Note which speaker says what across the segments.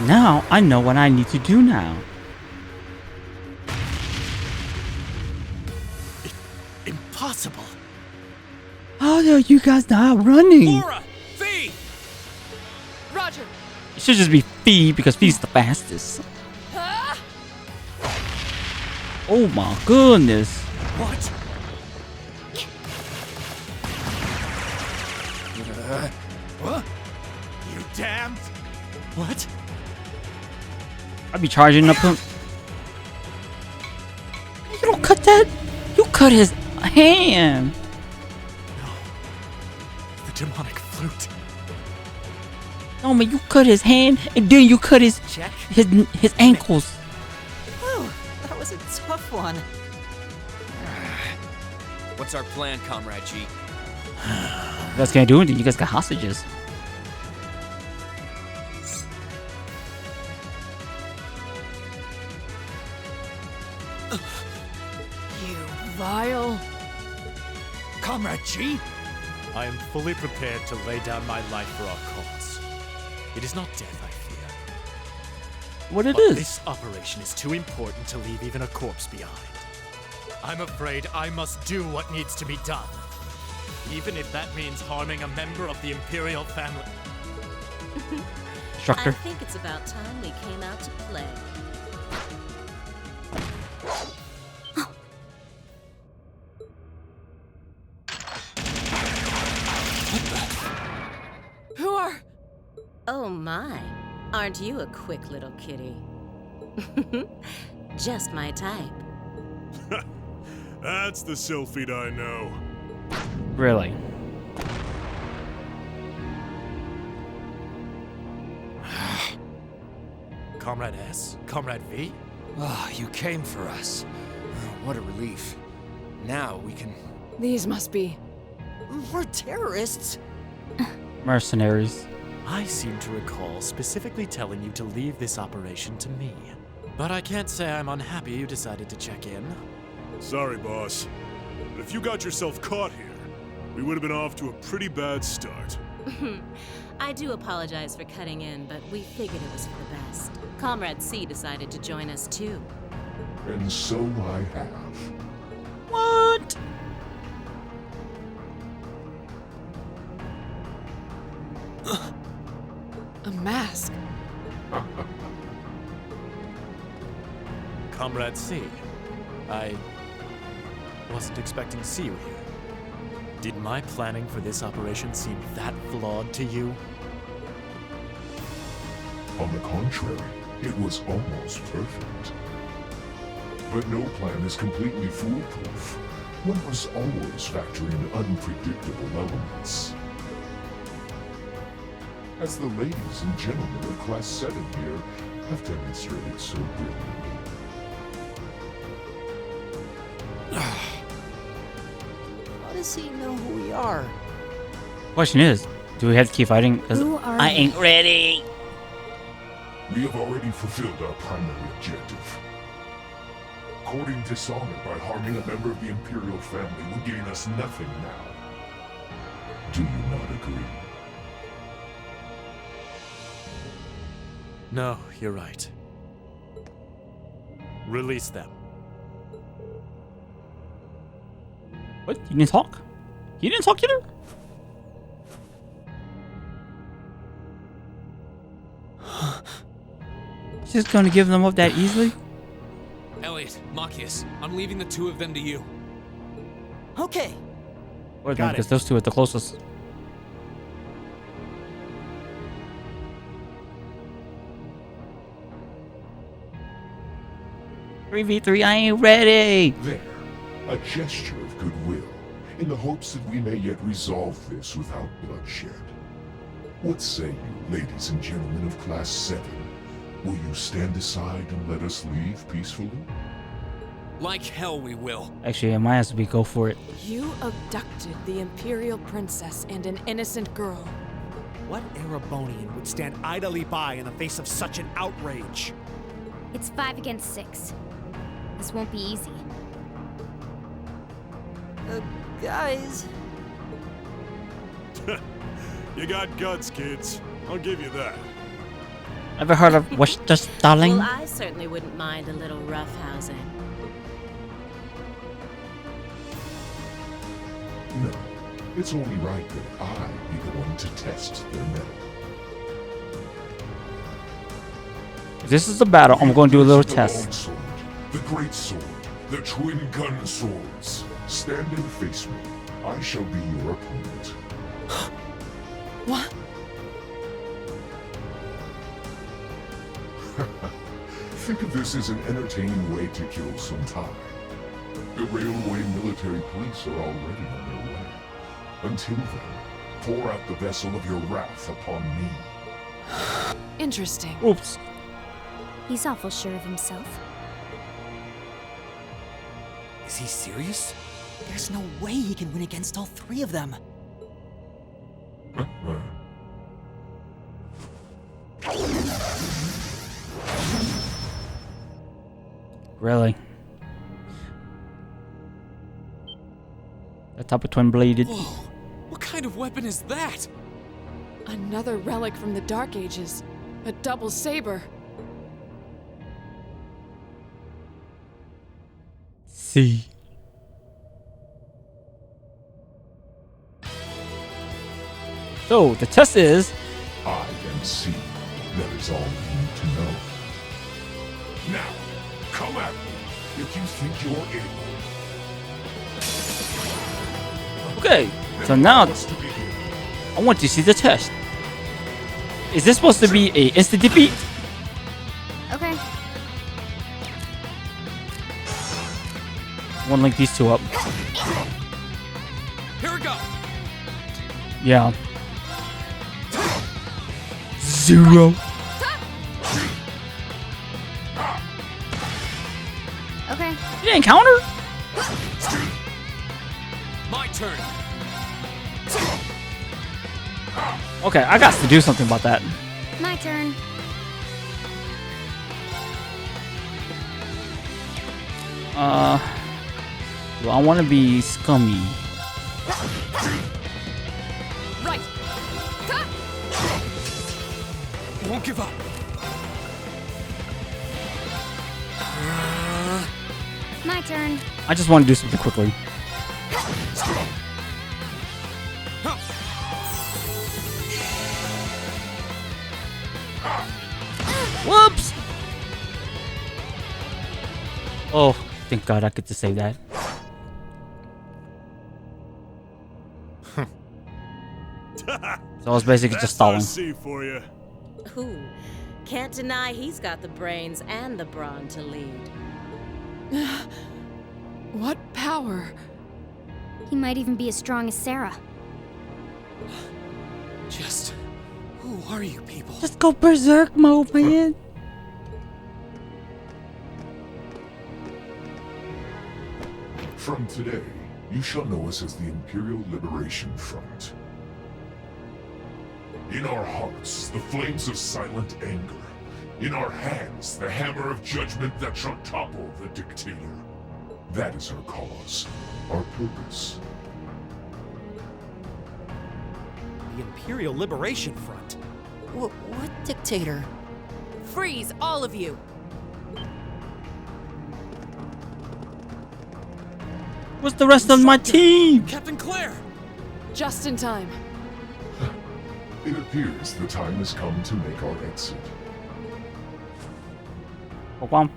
Speaker 1: Now I know what I need to do now.
Speaker 2: Impossible.
Speaker 1: How are you guys not running?
Speaker 2: Laura! V!
Speaker 3: Roger.
Speaker 1: It should just be Fee because Fee's the fastest. Oh my goodness.
Speaker 2: What? What? You damned! What?
Speaker 1: I'd be charging up him. You don't cut that. You cut his hand.
Speaker 2: The demonic flute.
Speaker 1: No man, you cut his hand and then you cut his
Speaker 2: Check.
Speaker 1: his ankles.
Speaker 3: Whew, that was a tough one.
Speaker 4: What's our plan, Comrade G?
Speaker 1: You guys can't do anything. You guys got hostages.
Speaker 3: You vile.
Speaker 2: Comrade G? I am fully prepared to lay down my life for our cause. It is not death I fear.
Speaker 1: What it
Speaker 2: But
Speaker 1: is?
Speaker 2: this operation is too important to leave even a corpse behind. I'm afraid I must do what needs to be done. Even if that means harming a member of the Imperial family.
Speaker 5: I
Speaker 1: Instructor.
Speaker 5: think it's about time we came out to play.
Speaker 3: Who are...
Speaker 5: Oh my, aren't you a quick little kitty? Just my type.
Speaker 6: That's the Sylphid I know.
Speaker 1: Really?
Speaker 2: Comrade S? Comrade V?
Speaker 4: Oh, you came for us. What a relief. Now we can...
Speaker 3: These must be...
Speaker 4: We're terrorists.
Speaker 1: Mercenaries.
Speaker 2: I seem to recall specifically telling you to leave this operation to me. But I can't say I'm unhappy you decided to check in.
Speaker 6: Sorry, boss. But if you got yourself caught here, we would have been off to a pretty bad start.
Speaker 5: I do apologize for cutting in, but we figured it was for the best. Comrade C decided to join us too.
Speaker 7: And so I have.
Speaker 1: What?
Speaker 3: a mask.
Speaker 2: Comrade C, I wasn't expecting to see you here. Did my planning for this operation seem that flawed to you?
Speaker 7: On the contrary, it was almost perfect. But no plan is completely foolproof. One must always factor in unpredictable elements. As the ladies and gentlemen of Class 7 here have demonstrated so brilliantly.
Speaker 4: How does he know who we are?
Speaker 1: Question is, do we have to keep fighting? 'Cause
Speaker 3: Who are
Speaker 1: I
Speaker 3: you?
Speaker 1: ain't ready.
Speaker 7: We have already fulfilled our primary objective. Courting dishonor by harming a member of the Imperial family will gain us nothing now. Do you not agree?
Speaker 2: No, you're right. Release them.
Speaker 1: What? You didn't talk? You didn't talk either? Just gonna give them up that easily?
Speaker 4: Elliot, Machias, I'm leaving the two of them to you.
Speaker 3: Okay.
Speaker 1: Or
Speaker 2: Got
Speaker 1: because
Speaker 2: it.
Speaker 1: those two are the closest. Three v three, I ain't ready.
Speaker 7: There, a gesture of goodwill, in the hopes that we may yet resolve this without bloodshed. What say you, ladies and gentlemen of Class 7? Will you stand aside and let us leave peacefully?
Speaker 4: Like hell we will.
Speaker 1: Actually, it might as well go for it.
Speaker 3: You abducted the Imperial Princess and an innocent girl.
Speaker 2: What Erebonian would stand idly by in the face of such an outrage?
Speaker 8: It's 5 against 6. This won't be easy.
Speaker 4: Guys.
Speaker 6: You got guts, kids. I'll give you that.
Speaker 1: Ever heard of Worcester, darling?
Speaker 5: Well, I certainly wouldn't mind a little roughhousing.
Speaker 7: No, it's only right that I be the one to test their metal.
Speaker 1: If this is a battle, I'm going to do a little
Speaker 7: The
Speaker 1: test.
Speaker 7: longsword, the great sword, the twin gun swords. Stand and face me. I shall be your opponent.
Speaker 3: What?
Speaker 7: Think of this as an entertaining way to kill some time. The railway military police are already on their way. Until then, pour out the vessel of your wrath upon me.
Speaker 3: Interesting.
Speaker 1: Oops.
Speaker 8: He's awful sure of himself.
Speaker 9: Is he serious? There's no way he can win against all three of them.
Speaker 1: Really? That type of twin bladed.
Speaker 9: Whoa! What kind of weapon is that?
Speaker 3: Another relic from the Dark Ages. A double saber.
Speaker 1: See. So the test is
Speaker 7: I am C. That is all you need to know. Now, come at me if you think you're able.
Speaker 1: okay. So now
Speaker 7: What's to begin?
Speaker 1: I want to see the test. Is this supposed to be a instant defeat?
Speaker 8: Okay.
Speaker 1: I want to link these two up.
Speaker 9: Here we go!
Speaker 1: Yeah. 0.
Speaker 8: Okay.
Speaker 1: You didn't counter?
Speaker 9: My turn!
Speaker 1: Okay, I got to do something about that.
Speaker 8: My turn.
Speaker 1: Do I want to be scummy?
Speaker 3: Right.
Speaker 9: Won't give up.
Speaker 8: My turn.
Speaker 1: I just want to do something quickly. Whoops! Oh, thank God I get to say that. So it's basically just stalling.
Speaker 6: SRC for you.
Speaker 5: Ooh, can't deny he's got the brains and the brawn to lead.
Speaker 3: What power?
Speaker 8: He might even be as strong as Sarah.
Speaker 9: Just... who are you people?
Speaker 1: Just go berserk mode, man.
Speaker 7: From today, you shall know us as the Imperial Liberation Front. In our hearts, the flames of silent anger. In our hands, the hammer of judgment that shall topple the dictator. That is our cause, our purpose.
Speaker 9: The Imperial Liberation Front? What dictator?
Speaker 3: Freeze, all of you!
Speaker 1: What's the rest of my team?
Speaker 9: Captain Claire!
Speaker 3: Just in time.
Speaker 7: It appears the time has come to make our exit.
Speaker 1: Oh, wow.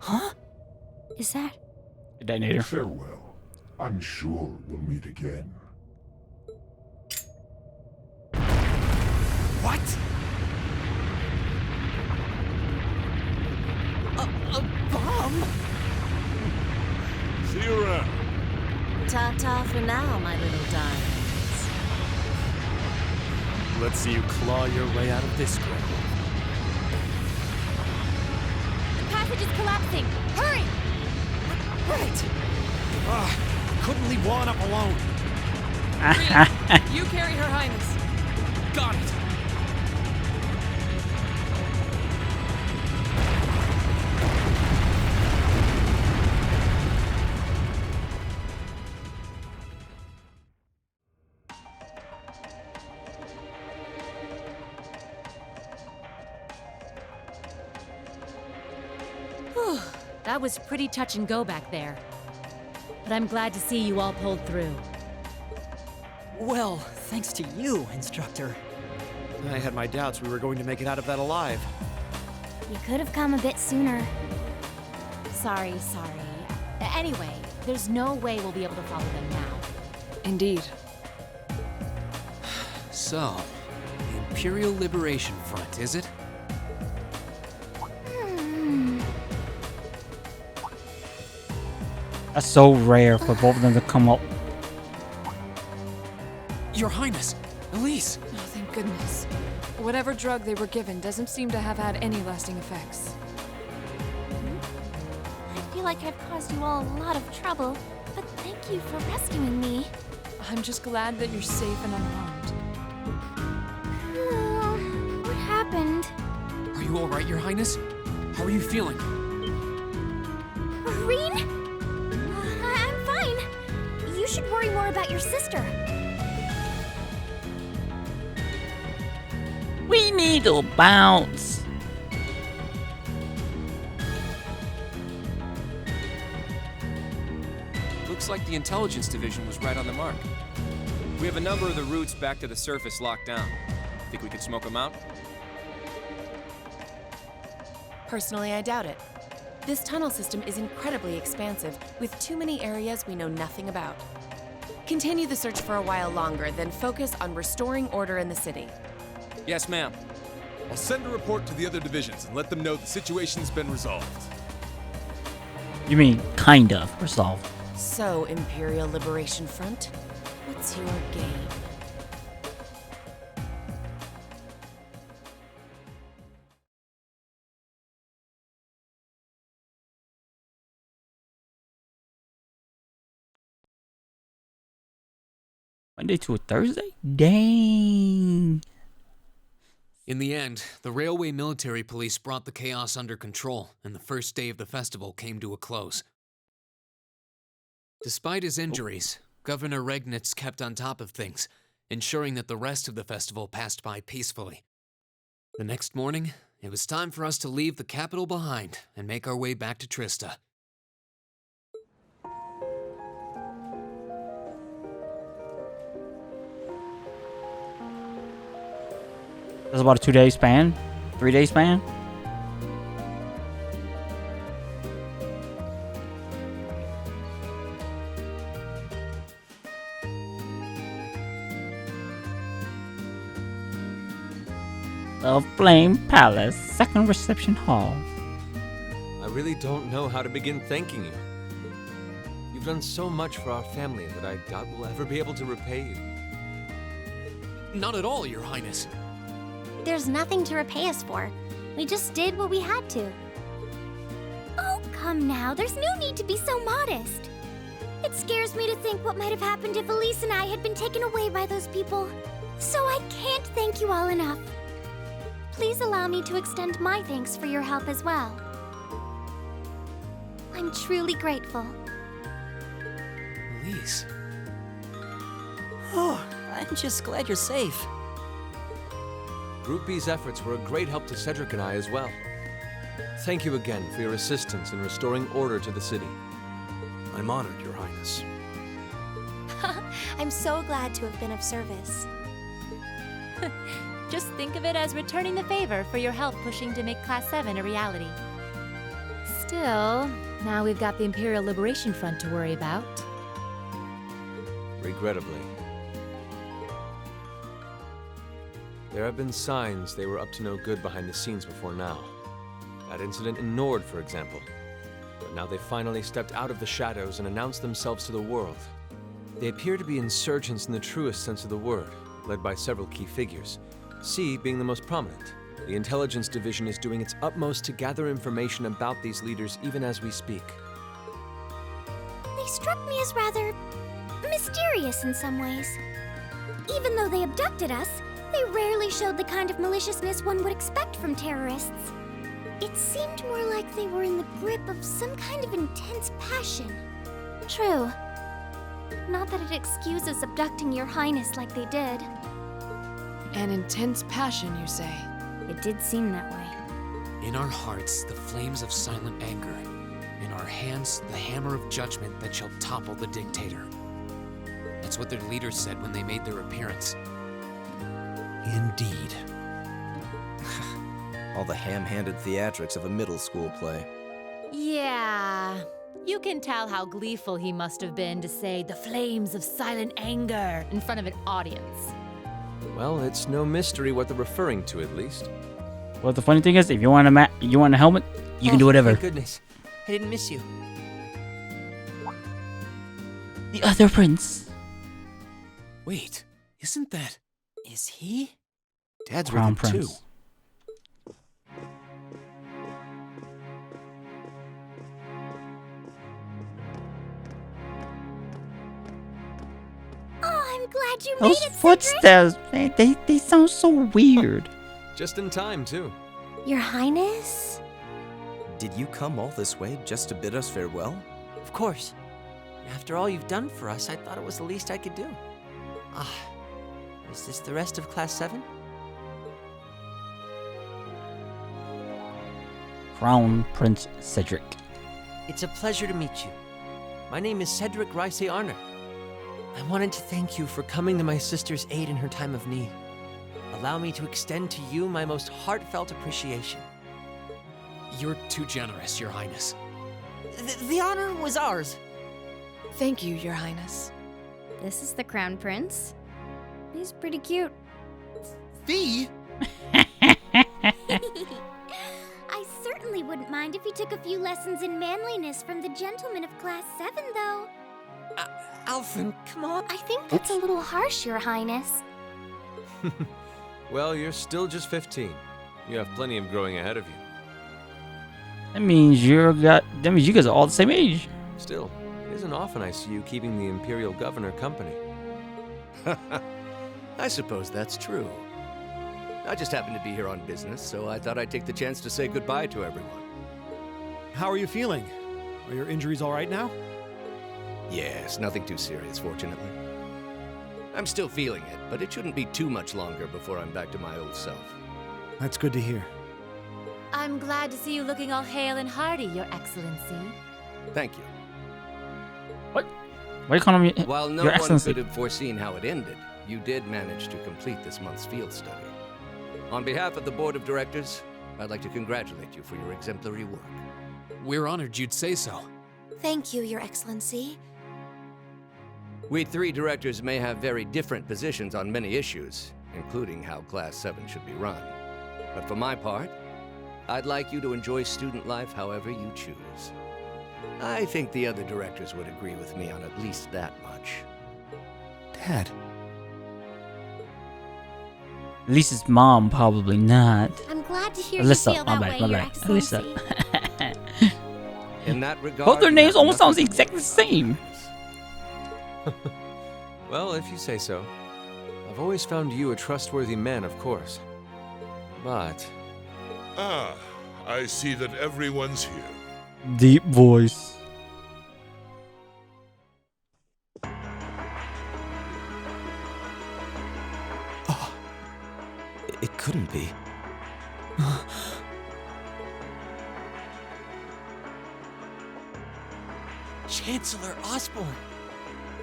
Speaker 8: Huh? Is that?
Speaker 1: Detonator.
Speaker 7: Farewell. I'm sure we'll meet again.
Speaker 9: What? A bomb?
Speaker 6: See you around.
Speaker 5: Ta-ta for now, my little darlings.
Speaker 2: Let's see you claw your way out of this grave.
Speaker 8: The passage is collapsing. Hurry!
Speaker 9: Right! Couldn't leave Juan up alone.
Speaker 3: You carry Her Highness.
Speaker 9: Got it!
Speaker 5: That was pretty touch and go back there. But I'm glad to see you all pulled through.
Speaker 9: Well, thanks to you, Instructor.
Speaker 4: I had my doubts we were going to make it out of that alive.
Speaker 8: You could have come a bit sooner.
Speaker 5: Sorry. Anyway, there's no way we'll be able to follow them now.
Speaker 3: Indeed.
Speaker 10: So, the Imperial Liberation Front, is it?
Speaker 1: That's so rare for both of them to come up.
Speaker 10: Your Highness, Elise!
Speaker 3: Oh, thank goodness. Whatever drug they were given doesn't seem to have had any lasting effects.
Speaker 8: I feel like I've caused you all a lot of trouble, but thank you for rescuing me.
Speaker 3: I'm just glad that you're safe and unharmed.
Speaker 8: What happened?
Speaker 10: Are you alright, Your Highness? How are you feeling?
Speaker 8: Reen? I'm fine. You should worry more about your sister.
Speaker 1: We need to bounce.
Speaker 11: Looks like the intelligence division was right on the mark. We have a number of the routes back to the surface locked down. Think we could smoke them out?
Speaker 12: Personally, I doubt it. This tunnel system is incredibly expansive, with too many areas we know nothing about. Continue the search for a while longer, then focus on restoring order in the city.
Speaker 11: Yes, ma'am.
Speaker 13: I'll send a report to the other divisions and let them know the situation's been resolved.
Speaker 1: You mean kind of resolved?
Speaker 12: So, Imperial Liberation Front, what's your game?
Speaker 1: Monday to a Thursday? Dang.
Speaker 10: In the end, the Railway Military Police brought the chaos under control, and the first day of the festival came to a close. Despite his injuries, Governor Regnitz kept on top of things, ensuring that the rest of the festival passed by peacefully. The next morning, it was time for us to leave the capital behind and make our way back to Trista.
Speaker 1: That's about a 2-day span? 3-day span? The Flame Palace, second reception hall.
Speaker 14: I really don't know how to begin thanking you. You've done so much for our family that I doubt we'll ever be able to repay you.
Speaker 10: Not at all, Your Highness.
Speaker 8: There's nothing to repay us for. We just did what we had to. Oh, come now. There's no need to be so modest. It scares me to think what might have happened if Elise and I had been taken away by those people. So I can't thank you all enough. Please allow me to extend my thanks for your help as well. I'm truly grateful.
Speaker 10: Elise.
Speaker 9: Oh, I'm just glad you're safe.
Speaker 14: Group B's efforts were a great help to Cedric and I as well. Thank you again for your assistance in restoring order to the city.
Speaker 4: I'm honored, Your Highness.
Speaker 8: I'm so glad to have been of service.
Speaker 5: Just think of it as returning the favor for your help pushing to make Class 7 a reality. Still, now we've got the Imperial Liberation Front to worry about.
Speaker 14: Regrettably. There have been signs they were up to no good behind the scenes before now. That incident in Nord, for example. But now they finally stepped out of the shadows and announced themselves to the world. They appear to be insurgents in the truest sense of the word, led by several key figures. C being the most prominent. The intelligence division is doing its utmost to gather information about these leaders even as we speak.
Speaker 8: They struck me as rather mysterious in some ways. Even though they abducted us, they rarely showed the kind of maliciousness one would expect from terrorists. It seemed more like they were in the grip of some kind of intense passion. True. Not that it excuses abducting your highness like they did.
Speaker 3: An intense passion, you say?
Speaker 8: It did seem that way.
Speaker 10: In our hearts, the flames of silent anger. In our hands, the hammer of judgment that shall topple the dictator. That's what their leaders said when they made their appearance.
Speaker 15: Indeed. All the ham-handed theatrics of a middle school play.
Speaker 5: Yeah. You can tell how gleeful he must have been to say the flames of silent anger in front of an audience.
Speaker 14: Well, it's no mystery what they're referring to, at least.
Speaker 1: Well, the funny thing is, if you want a helmet, you can do whatever.
Speaker 9: Thank goodness. I didn't miss you.
Speaker 1: The other prince.
Speaker 10: Wait, isn't that...
Speaker 9: Is he?
Speaker 15: Dad's
Speaker 1: Crown
Speaker 15: with him, too.
Speaker 1: Prince.
Speaker 8: Oh, I'm glad you
Speaker 1: Those
Speaker 8: made it,
Speaker 1: footsteps, man, they sound so weird.
Speaker 14: Just in time, too.
Speaker 8: Your Highness?
Speaker 15: Did you come all this way just to bid us farewell?
Speaker 9: Of course. After all you've done for us, I thought it was the least I could do. Ah, is this the rest of Class 7?
Speaker 1: Crown Prince Cedric.
Speaker 9: It's a pleasure to meet you. My name is Cedric Rice Arner. I wanted to thank you for coming to my sister's aid in her time of need. Allow me to extend to you my most heartfelt appreciation.
Speaker 10: You're too generous, Your Highness.
Speaker 9: The honor was ours.
Speaker 12: Thank you, Your Highness.
Speaker 8: This is the Crown Prince. He's pretty cute.
Speaker 9: Fee?
Speaker 8: I certainly wouldn't mind if he took a few lessons in manliness from the gentleman of Class 7, though.
Speaker 9: Alphen, come on.
Speaker 8: I think that's a little harsh, Your Highness.
Speaker 14: Well, you're still just 15. You have plenty of growing ahead of you.
Speaker 1: That means you guys are all the same age.
Speaker 14: Still, it isn't often I see you keeping the Imperial Governor company.
Speaker 16: I suppose that's true. I just happened to be here on business, so I thought I'd take the chance to say goodbye to everyone.
Speaker 17: How are you feeling? Are your injuries all right now?
Speaker 16: Yes, nothing too serious, fortunately. I'm still feeling it, but it shouldn't be too much longer before I'm back to my old self.
Speaker 17: That's good to hear.
Speaker 5: I'm glad to see you looking all hale and hearty, Your Excellency.
Speaker 16: Thank you.
Speaker 1: What? Why are you calling me
Speaker 16: While no
Speaker 1: Your
Speaker 16: one
Speaker 1: Excellency?
Speaker 16: could have foreseen how it ended, you did manage to complete this month's field study. On behalf of the Board of Directors, I'd like to congratulate you for your exemplary work.
Speaker 10: We're honored you'd say so.
Speaker 8: Thank you, Your Excellency.
Speaker 16: We three directors may have very different positions on many issues, including how Class 7 should be run. But for my part, I'd like you to enjoy student life however you choose. I think the other directors would agree with me on at least that much.
Speaker 15: Dad.
Speaker 1: At least his mom, probably not.
Speaker 8: I'm glad to hear
Speaker 1: Alyssa,
Speaker 8: you feel that
Speaker 1: my
Speaker 8: way,
Speaker 1: bad.
Speaker 8: Your
Speaker 1: Alyssa.
Speaker 8: Excellency.
Speaker 16: In that regard,
Speaker 1: Both their
Speaker 16: you
Speaker 1: names
Speaker 16: have
Speaker 1: almost sounds
Speaker 16: nothing-
Speaker 1: exactly the same.
Speaker 14: Well, if you say so. I've always found you a trustworthy man, of course. But...
Speaker 7: Ah, I see that everyone's here.
Speaker 1: Deep voice.
Speaker 15: It couldn't be.
Speaker 9: Chancellor Osborne.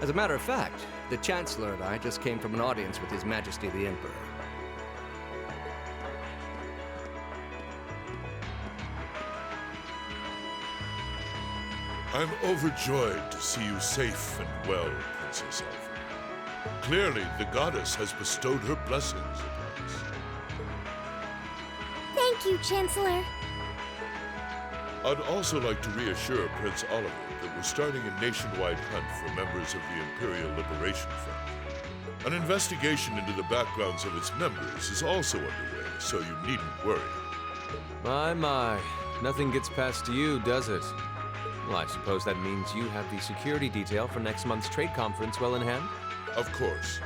Speaker 16: As a matter of fact, the Chancellor and I just came from an audience with His Majesty the Emperor.
Speaker 7: I'm overjoyed to see you safe and well, Princess Alpha. Clearly, the goddess has bestowed her blessings upon us.
Speaker 8: Thank you, Chancellor.
Speaker 7: I'd also like to reassure Prince Oliver that we're starting a nationwide hunt for members of the Imperial Liberation Front. An investigation into the backgrounds of its members is also underway, so you needn't worry.
Speaker 14: My. Nothing gets past you, does it? Well, I suppose that means you have the security detail for next month's trade conference well in hand?
Speaker 7: Of course.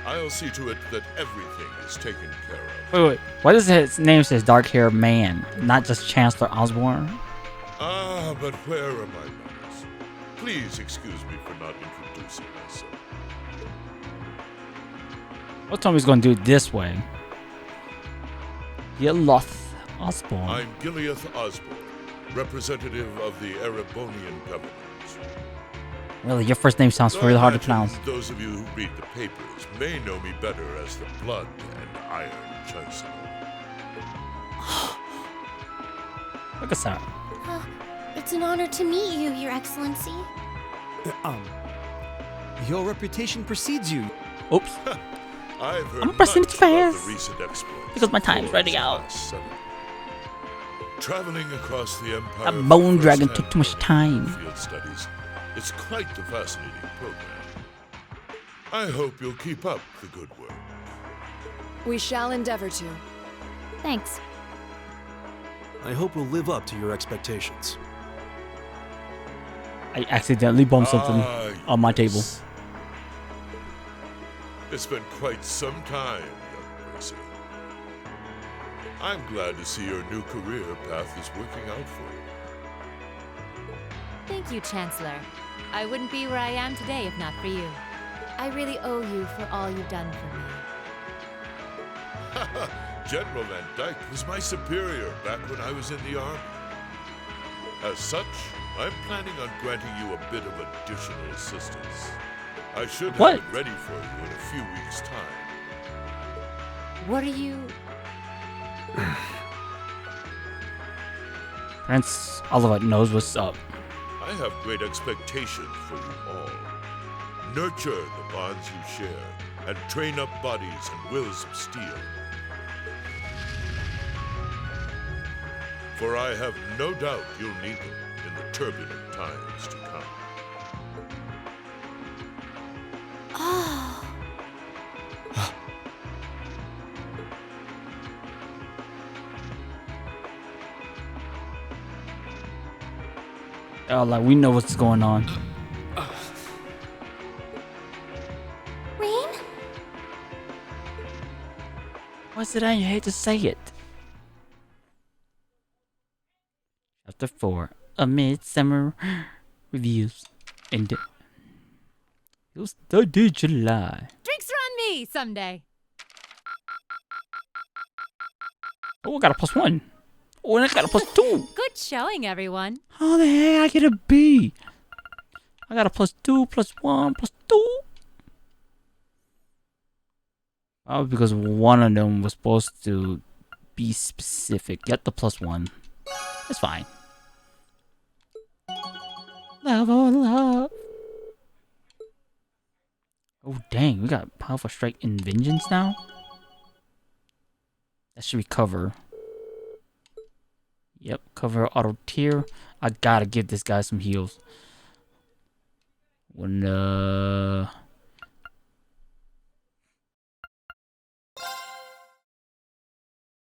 Speaker 7: I'll see to it that everything is taken care of.
Speaker 1: Wait. Why does his name says dark haired man, not just Chancellor Osborne?
Speaker 7: Ah, but where are my manners? Please excuse me for not introducing myself.
Speaker 1: What time he's gonna do it this way? Gileath Osborne.
Speaker 7: I'm Gileath Osborne, representative of the Erebonian government.
Speaker 1: Really, your first name sounds really hard to pronounce.
Speaker 7: Those of you who read the papers may know me better as the Blood and Iron Chancellor.
Speaker 1: Look at that.
Speaker 8: It's an honor to meet you, Your Excellency.
Speaker 17: Your reputation precedes you.
Speaker 1: Oops.
Speaker 7: I've heard
Speaker 1: I'm pressing it
Speaker 7: much
Speaker 1: too
Speaker 7: about
Speaker 1: fast
Speaker 7: the recent exploits
Speaker 1: because my time's running out.
Speaker 7: Traveling across the Empire.
Speaker 1: That bone dragon took too much time.
Speaker 7: Field studies. It's quite the fascinating program. I hope you'll keep up the good work.
Speaker 3: We shall endeavor to.
Speaker 8: Thanks.
Speaker 17: I hope we'll live up to your expectations.
Speaker 1: I accidentally bumped something on my table.
Speaker 7: It's been quite some time, young Gracie. I'm glad to see your new career path is working out for you.
Speaker 5: Thank you, Chancellor. I wouldn't be where I am today if not for you. I really owe you for all you've done for me.
Speaker 7: General Van Dyke was my superior back when I was in the Army. As such, I'm planning on granting you a bit of additional assistance. I should have it ready for you in a few weeks' time.
Speaker 5: What are you...
Speaker 1: Prince Oliver knows what's up.
Speaker 7: I have great expectations for you all. Nurture the bonds you share, and train up bodies and wills of steel. For I have no doubt you'll need them in the turbulent times to come.
Speaker 8: Oh.
Speaker 1: Oh, like we know what's going on.
Speaker 8: Rain?
Speaker 1: Why is it on your head to say it? Chapter 4. A Midsummer Reviews. And it was 3rd July.
Speaker 5: Drinks are on me someday.
Speaker 1: Oh, I got a +1. Oh, and I got a +2.
Speaker 5: Good showing, everyone.
Speaker 1: How the heck I get a B? I got a +2, +1, +2. Oh, because one of them was supposed to be specific. Get the +1. It's fine. Level up. Oh, dang. We got Powerful Strike and Vengeance now? That should be cover. Yep, cover auto tier. I gotta give this guy some heals. When